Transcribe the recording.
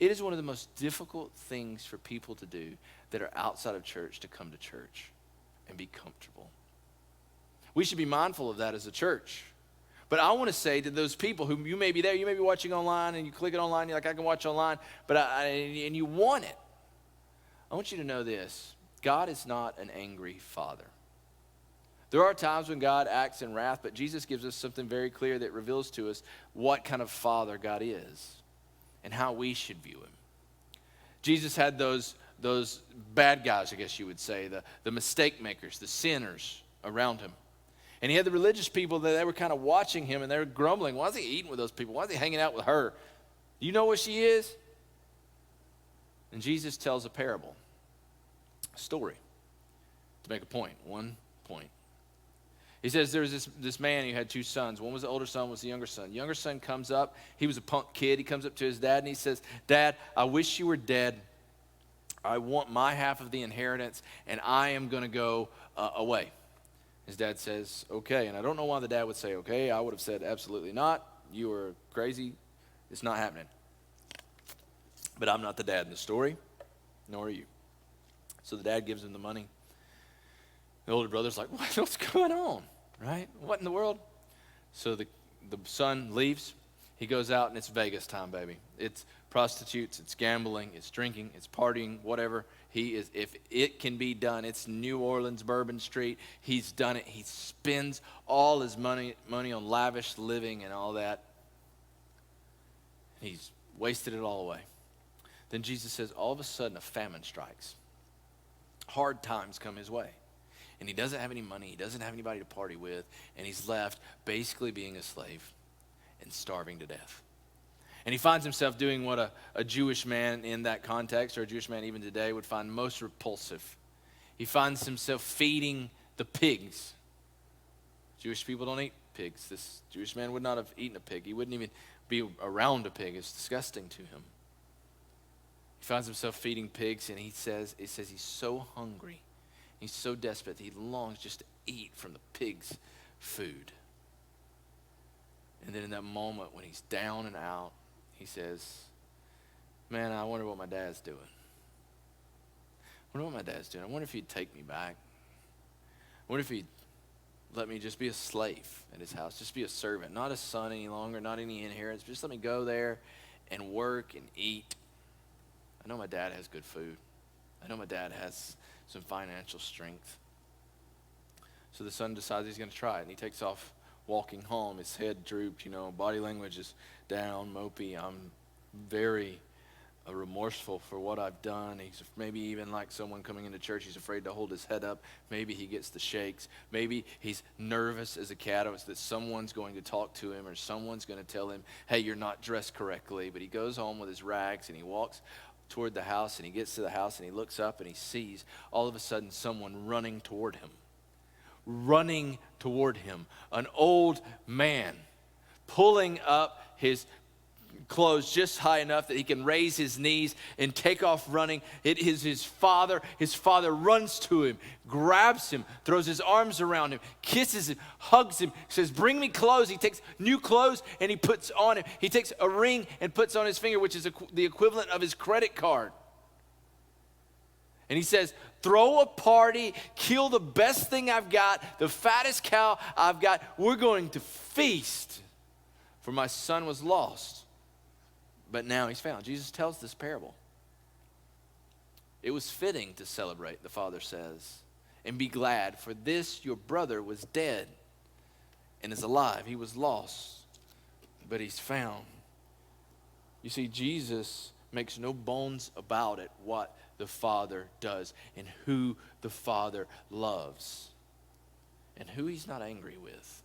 It is one of the most difficult things for people to do that are outside of church to come to church and be comfortable. We should be mindful of that as a church. But I want to say to those people who you may be there, you may be watching online and you click it online, you're like, I can watch online, but and you want it. I want you to know this. God is not an angry father. There are times when God acts in wrath, but Jesus gives us something very clear that reveals to us what kind of father God is and how we should view him. Jesus had those bad guys, I guess you would say, the mistake makers, the sinners around him. And he had the religious people that they were kind of watching him and they were grumbling, why is he eating with those people? Why is he hanging out with her? Do you know what she is? And Jesus tells a parable, a story, to make a point, one point. He says there was this man who had two sons. One was the older son, one was the younger son. The younger son comes up. He was a punk kid. He comes up to his dad and he says, Dad, I wish you were dead. I want my half of the inheritance and I am going to go away. His dad says, okay. And I don't know why the dad would say, okay. I would have said, absolutely not. You are crazy. It's not happening. But I'm not the dad in the story, nor are you. So the dad gives him the money. The older brother's like, what's going on, right? What in the world? So the son leaves. He goes out and it's Vegas time, baby. It's prostitutes, it's gambling, it's drinking, it's partying, whatever. He is, if it can be done, it's New Orleans, Bourbon Street. He's done it. He spends all his money on lavish living and all that. He's wasted it all away. Then Jesus says, all of a sudden a famine strikes. Hard times come his way. And he doesn't have any money, he doesn't have anybody to party with, and he's left basically being a slave and starving to death. And he finds himself doing what a Jewish man in that context, or a Jewish man even today, would find most repulsive. He finds himself feeding the pigs. Jewish people don't eat pigs. This Jewish man would not have eaten a pig. He wouldn't even be around a pig. It's disgusting to him. He finds himself feeding pigs, and it says he's so hungry. He's so desperate that he longs just to eat from the pig's food. And then in that moment when he's down and out, he says, man, I wonder what my dad's doing. I wonder what my dad's doing. I wonder if he'd take me back. I wonder if he'd let me just be a slave at his house, just be a servant, not a son any longer, not any inheritance. Just let me go there and work and eat. I know my dad has good food. I know my dad has some financial strength. So the son decides he's going to try it, and he takes off walking home. His head drooped, body language is down, mopey. I'm very remorseful for what I've done. He's maybe even like someone coming into church, he's afraid to hold his head up. Maybe he gets the shakes. Maybe he's nervous as a cat that someone's going to talk to him or someone's going to tell him, hey, you're not dressed correctly. But he goes home with his rags and he walks toward the house, and he gets to the house and he looks up and he sees all of a sudden someone running toward him. An old man pulling up his clothes just high enough that he can raise his knees and take off running. It is his father. His father runs to him, grabs him, throws his arms around him, kisses him, hugs him, says, bring me clothes. He takes new clothes and he puts on him. He takes a ring and puts on his finger, which is the equivalent of his credit card. And he says, throw a party, kill the best thing I've got, the fattest cow I've got. We're going to feast. For my son was lost, but now he's found. Jesus tells this parable. It was fitting to celebrate, the father says, and be glad, for this your brother was dead and is alive. He was lost, but he's found. You see, Jesus makes no bones about it what the Father does and who the Father loves and who he's not angry with.